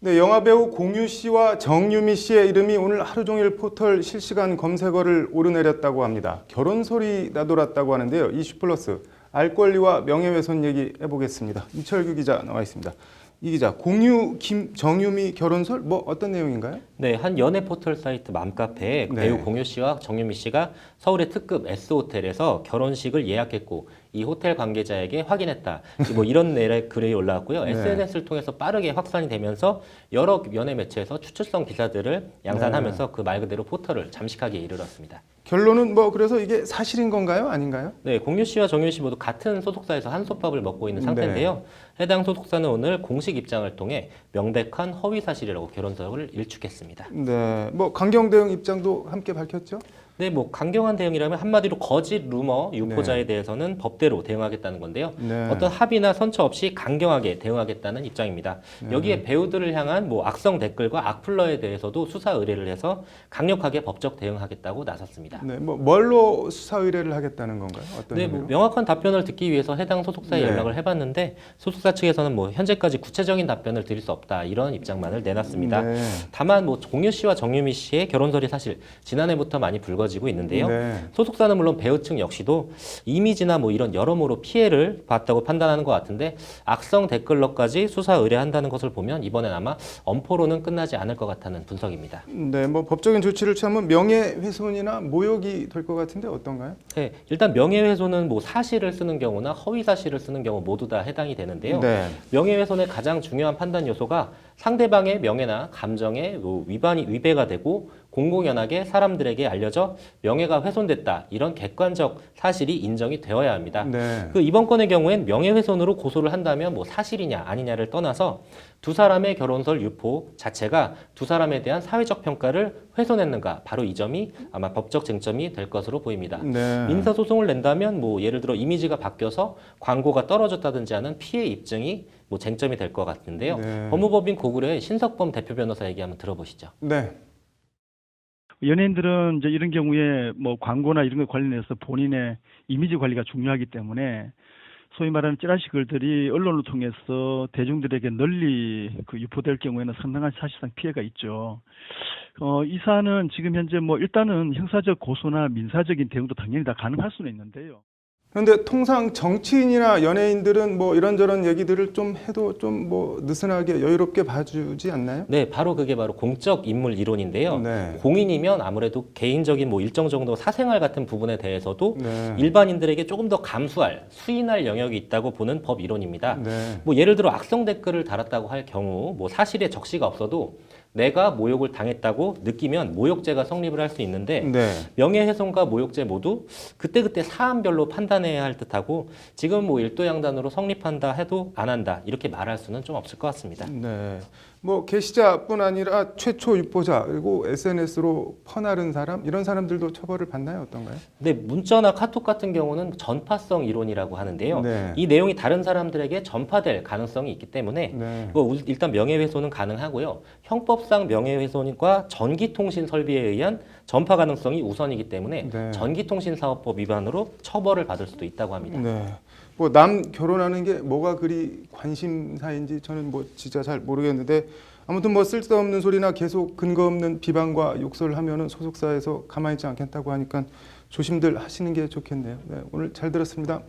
네, 영화배우 공유 씨와 정유미 씨의 이름이 오늘 하루 종일 포털 실시간 검색어를 오르내렸다고 합니다. 결혼 소리 나돌았다고 하는데요. 이슈플러스 알 권리와 명예훼손 얘기 해보겠습니다. 이철규 기자 나와 있습니다. 이 기자, 공유, 정유미 결혼설 뭐 어떤 내용인가요? 네, 한 연애 포털 사이트 맘카페에 배우 공유 씨와 정유미 씨가 서울의 특급 S호텔에서 결혼식을 예약했고 이 호텔 관계자에게 확인했다. 뭐 이런 내용의 글이 올라왔고요. SNS를 통해서 빠르게 확산이 되면서 여러 연예 매체에서 추측성 기사들을 양산하면서 그 말 그대로 포털을 잠식하기에 이르렀습니다. 결론은 뭐 그래서 이게 사실인 건가요? 아닌가요? 네, 공유 씨와 정유미 씨 모두 같은 소속사에서 한솥밥을 먹고 있는 상태인데요. 해당 소속사는 오늘 공식 입장을 통해 명백한 허위 사실이라고 결혼설을 일축했습니다. 네, 뭐 강경 대응 입장도 함께 밝혔죠? 네, 뭐 강경한 대응이라면 한마디로 거짓 루머 유포자에 대해서는 법대로 대응하겠다는 건데요. 어떤 합의나 선처 없이 강경하게 대응하겠다는 입장입니다. 여기에 배우들을 향한 뭐 악성 댓글과 악플러에 대해서도 수사 의뢰를 해서 강력하게 법적 대응하겠다고 나섰습니다. 네, 뭐 뭘로 수사 의뢰를 하겠다는 건가요? 어떤 네, 뭐 명확한 답변을 듣기 위해서 해당 소속사에 연락을 해봤는데 소속사 측에서는 뭐 현재까지 구체적인 답변을 드릴 수 없다 이런 입장만을 내놨습니다. 다만 뭐 공유 씨와 정유미 씨의 결혼설이 사실 지난해부터 많이 불거지고 있는데요. 소속사는 물론 배우 측 역시도 이미지나 뭐 이런 여러모로 피해를 봤다고 판단하는 것 같은데 악성 댓글러까지 수사 의뢰한다는 것을 보면 이번엔 아마 엄포로는 끝나지 않을 것 같다는 분석입니다. 네, 뭐 법적인 조치를 취하면 명예훼손이나 모욕이 될 것 같은데 어떤가요? 네, 일단 명예훼손은 뭐 사실을 쓰는 경우나 허위 사실을 쓰는 경우 모두 다 해당이 되는데요. 명예훼손의 가장 중요한 판단 요소가 상대방의 명예나 감정에 위배가 되고 공공연하게 사람들에게 알려져 명예가 훼손됐다 이런 객관적 사실이 인정이 되어야 합니다. 그 이번 건의 경우엔 명예훼손으로 고소를 한다면 뭐 사실이냐 아니냐를 떠나서 두 사람의 결혼설 유포 자체가 두 사람에 대한 사회적 평가를 훼손했는가 바로 이 점이 아마 법적 쟁점이 될 것으로 보입니다. 민사소송을 낸다면 뭐 예를 들어 이미지가 바뀌어서 광고가 떨어졌다든지 하는 피해 입증이 뭐 쟁점이 될 것 같은데요. 법무법인 고구려의 신석범 대표 변호사 얘기 한번 들어보시죠. 네. 연예인들은 이제 이런 경우에 뭐 광고나 이런 것 관련해서 본인의 이미지 관리가 중요하기 때문에 소위 말하는 찌라시 글들이 언론을 통해서 대중들에게 널리 유포될 경우에는 상당한 사실상 피해가 있죠. 이 사안은 지금 현재 뭐 일단은 형사적 고소나 민사적인 대응도 당연히 다 가능할 수는 있는데요. 그런데 통상 정치인이나 연예인들은 뭐 이런저런 얘기들을 좀 해도 좀 뭐 느슨하게 여유롭게 봐주지 않나요? 네, 바로 그게 바로 공적 인물 이론인데요. 공인이면 아무래도 개인적인 뭐 일정 정도 사생활 같은 부분에 대해서도 일반인들에게 조금 더 감수할, 수인할 영역이 있다고 보는 법 이론입니다. 뭐 예를 들어 악성 댓글을 달았다고 할 경우 뭐 사실에 적시가 없어도 내가 모욕을 당했다고 느끼면 모욕죄가 성립을 할 수 있는데 명예훼손과 모욕죄 모두 그때그때 사안별로 판단해야 할 듯하고 지금 뭐 일도양단으로 성립한다 해도 안 한다 이렇게 말할 수는 좀 없을 것 같습니다. 네. 뭐 게시자뿐 아니라 최초 유포자 그리고 SNS로 퍼나른 사람 이런 사람들도 처벌을 받나요? 어떤가요? 네, 문자나 카톡 같은 경우는 전파성 이론이라고 하는데요. 이 내용이 다른 사람들에게 전파될 가능성이 있기 때문에 뭐 일단 명예훼손은 가능하고요. 형법상 명예훼손과 전기통신 설비에 의한 전파 가능성이 우선이기 때문에 전기통신사업법 위반으로 처벌을 받을 수도 있다고 합니다. 뭐 남 결혼하는 게 뭐가 그리 관심사인지 저는 뭐 진짜 잘 모르겠는데 아무튼 뭐 쓸데없는 소리나 계속 근거 없는 비방과 욕설을 하면은 소속사에서 가만히 있지 않겠다고 하니까 조심들 하시는 게 좋겠네요. 네, 오늘 잘 들었습니다.